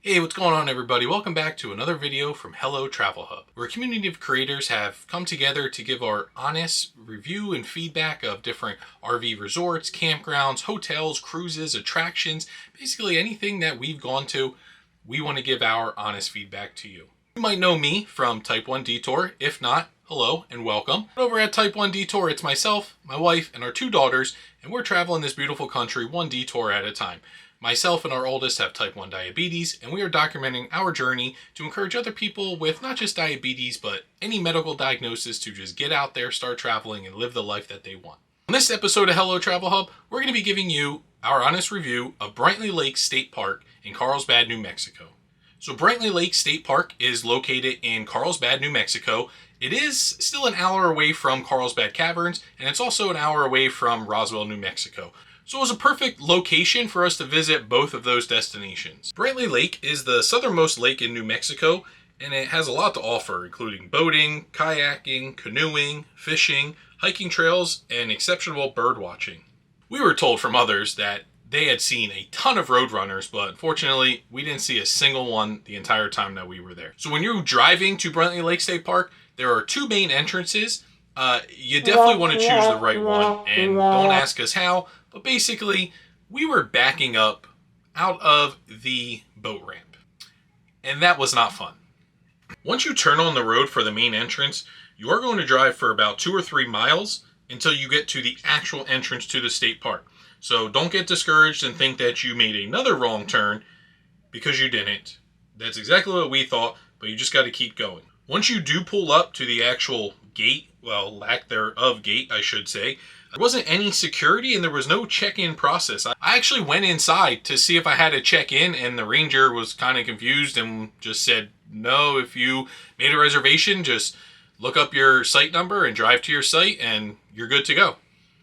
Hey, what's going on everybody? Welcome back to another video from Hello Travel Hub, where a community of creators have come together to give our honest review and feedback of different RV resorts, campgrounds, hotels, cruises, attractions, basically anything that we've gone to. We want to give our honest feedback to you. You might know me from Type 1 Detour. If not, hello and welcome. Over at Type 1 Detour, it's myself, my wife, and our two daughters, and we're traveling this beautiful country one detour at a time. Myself and our oldest have type 1 diabetes, and we are documenting our journey to encourage other people with not just diabetes, but any medical diagnosis to just get out there, start traveling, and live the life that they want. On this episode of Hello Travel Hub, we're going to be giving you our honest review of Brantley Lake State Park in Carlsbad, New Mexico. So Brantley Lake State Park is located in Carlsbad, New Mexico. It is still an hour away from Carlsbad Caverns, and it's also an hour away from Roswell, New Mexico. So it was a perfect location for us to visit both of those destinations. Brantley Lake is the southernmost lake in New Mexico, and it has a lot to offer, including boating, kayaking, canoeing, fishing, hiking trails, and exceptional bird watching. We were told from others that they had seen a ton of roadrunners, but unfortunately, we didn't see a single one the entire time that we were there. So when you're driving to Brantley Lake State Park, there are two main entrances. You definitely want to choose the right one, and don't ask us how, but basically, we were backing up out of the boat ramp, and that was not fun. Once you turn on the road for the main entrance, you are going to drive for about 2 or 3 miles until you get to the actual entrance to the state park. So don't get discouraged and think that you made another wrong turn, because you didn't. That's exactly what we thought, but you just got to keep going. Once you do pull up to the actual gate, well, lack thereof gate, I should say, there wasn't any security and there was no check-in process. I actually went inside to see if I had to check in, and the ranger was kind of confused and just said, no, if you made a reservation, just look up your site number and drive to your site and you're good to go.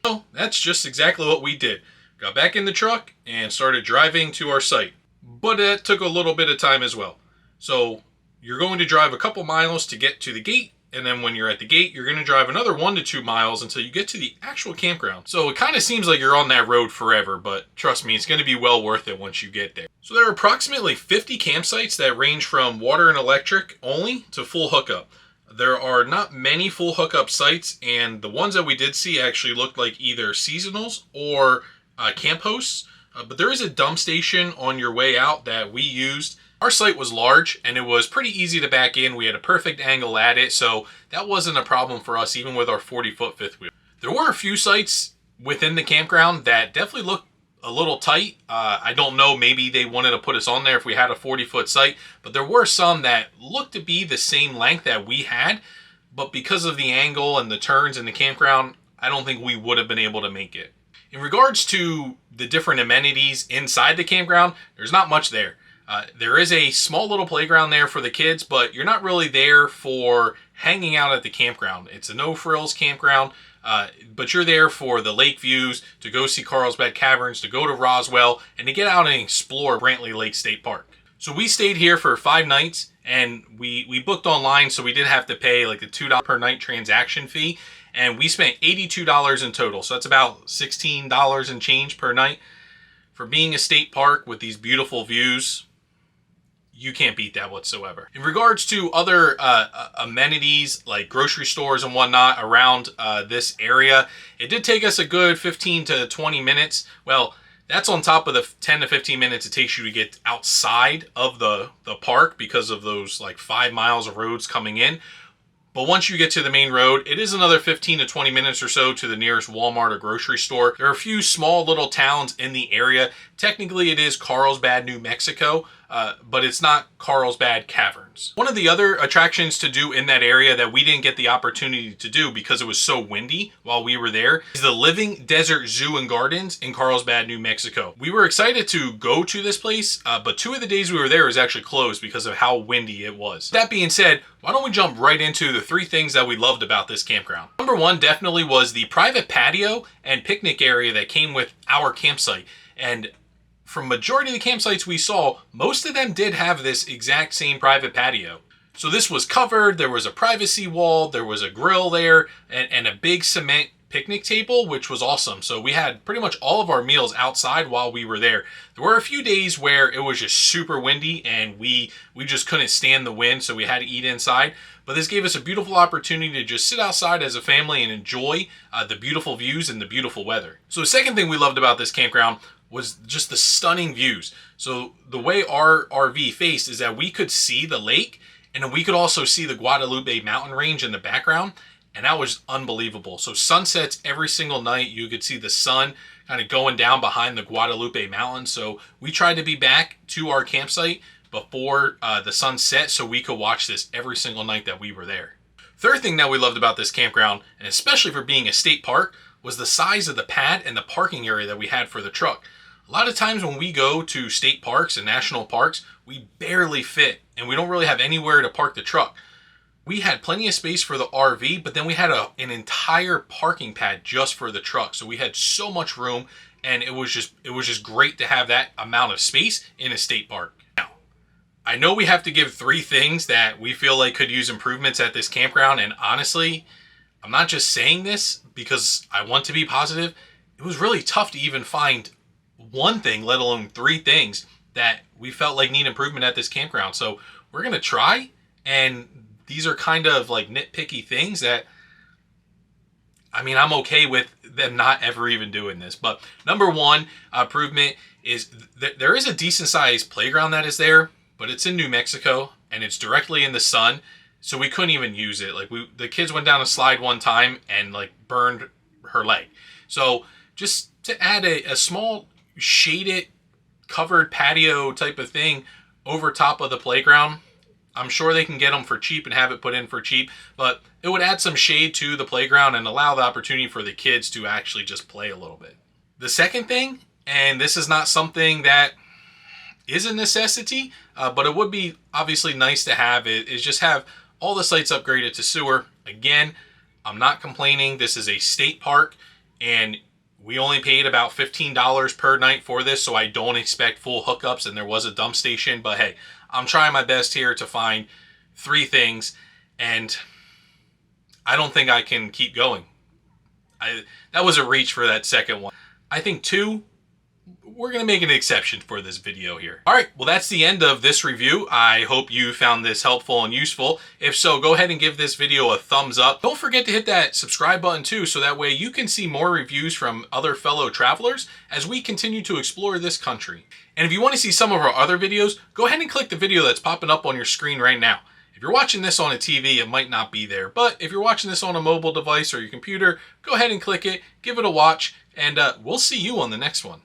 So that's just exactly what we did. Got back in the truck and started driving to our site. But it took a little bit of time as well. So you're going to drive a couple miles to get to the gate. And then when you're at the gate, you're going to drive another 1 to 2 miles until you get to the actual campground. So it kind of seems like you're on that road forever, but trust me, it's going to be well worth it once you get there. So there are approximately 50 campsites that range from water and electric only to full hookup. There are not many full hookup sites, and the ones that we did see actually looked like either seasonals or camp hosts. But there is a dump station on your way out that we used. Our site was large and it was pretty easy to back in. We had a perfect angle at it, so that wasn't a problem for us even with our 40-foot fifth wheel. There were a few sites within the campground that definitely looked a little tight. I don't know, maybe they wanted to put us on there if we had a 40-foot site, but there were some that looked to be the same length that we had, but because of the angle and the turns in the campground, I don't think we would have been able to make it. In regards to the different amenities inside the campground, there's not much there. There is a small little playground there for the kids, but you're not really there for hanging out at the campground. It's a no-frills campground, but you're there for the lake views, to go see Carlsbad Caverns, to go to Roswell, and to get out and explore Brantley Lake State Park. So we stayed here for 5 nights, and we booked online, so we did have to pay like a $2 per night transaction fee, and we spent $82 in total. So that's about $16 and change per night. For being a state park with these beautiful views, you can't beat that whatsoever. In regards to other amenities like grocery stores and whatnot around this area, it did take us a good 15 to 20 minutes. Well, that's on top of the 10 to 15 minutes it takes you to get outside of the park because of those like 5 miles of roads coming in. But once you get to the main road, it is another 15 to 20 minutes or so to the nearest Walmart or grocery store. There are a few small little towns in the area. Technically, it is Carlsbad, New Mexico, but it's not Carlsbad Caverns. One of the other attractions to do in that area that we didn't get the opportunity to do because it was so windy while we were there is the Living Desert Zoo and Gardens in Carlsbad, New Mexico. We were excited to go to this place, but 2 of the days we were there was actually closed because of how windy it was. That being said, why don't we jump right into the 3 things that we loved about this campground. Number 1 definitely was the private patio and picnic area that came with our campsite. And from majority of the campsites we saw, most of them did have this exact same private patio. So this was covered, there was a privacy wall, there was a grill there, and a big cement picnic table, which was awesome. So we had pretty much all of our meals outside while we were there. There were a few days where it was just super windy and we just couldn't stand the wind, so we had to eat inside. But this gave us a beautiful opportunity to just sit outside as a family and enjoy the beautiful views and the beautiful weather. So the second thing we loved about this campground was just the stunning views. So the way our RV faced is that we could see the lake, and then we could also see the Guadalupe mountain range in the background, and that was unbelievable. So sunsets every single night, you could see the sun kind of going down behind the Guadalupe mountains. So we tried to be back to our campsite before the sun set so we could watch this every single night that we were there. Third thing that we loved about this campground, and especially for being a state park, was the size of the pad and the parking area that we had for the truck. A lot of times when we go to state parks and national parks, we barely fit and we don't really have anywhere to park the truck. We had plenty of space for the RV, but then we had an entire parking pad just for the truck. So we had so much room, and it was just great to have that amount of space in a state park. Now, I know we have to give 3 things that we feel like could use improvements at this campground, and honestly, I'm not just saying this because I want to be positive. It was really tough to even find one thing, let alone 3 things that we felt like need improvement at this campground. So we're going to try, and these are kind of like nitpicky things that, I mean, I'm okay with them not ever even doing this. But number 1 improvement is there is a decent sized playground that is there, but it's in New Mexico and it's directly in the sun. So we couldn't even use it. Like the kids went down a slide one time and like burned her leg. So just to add a small shaded covered patio type of thing over top of the playground, I'm sure they can get them for cheap and have it put in for cheap, but it would add some shade to the playground and allow the opportunity for the kids to actually just play a little bit. The second thing, and this is not something that is a necessity, but it would be obviously nice to have, is just have all the sites upgraded to sewer. Again, I'm not complaining. This is a state park, and we only paid about $15 per night for this, so I don't expect full hookups, and there was a dump station, but hey, I'm trying my best here to find 3 things, and I don't think I can keep going. That was a reach for that second one. I think 2, we're going to make an exception for this video here. All right, well, that's the end of this review. I hope you found this helpful and useful. If so, go ahead and give this video a thumbs up. Don't forget to hit that subscribe button too, so that way you can see more reviews from other fellow travelers as we continue to explore this country. And if you want to see some of our other videos, go ahead and click the video that's popping up on your screen right now. If you're watching this on a TV, it might not be there, but if you're watching this on a mobile device or your computer, go ahead and click it, give it a watch, and we'll see you on the next one.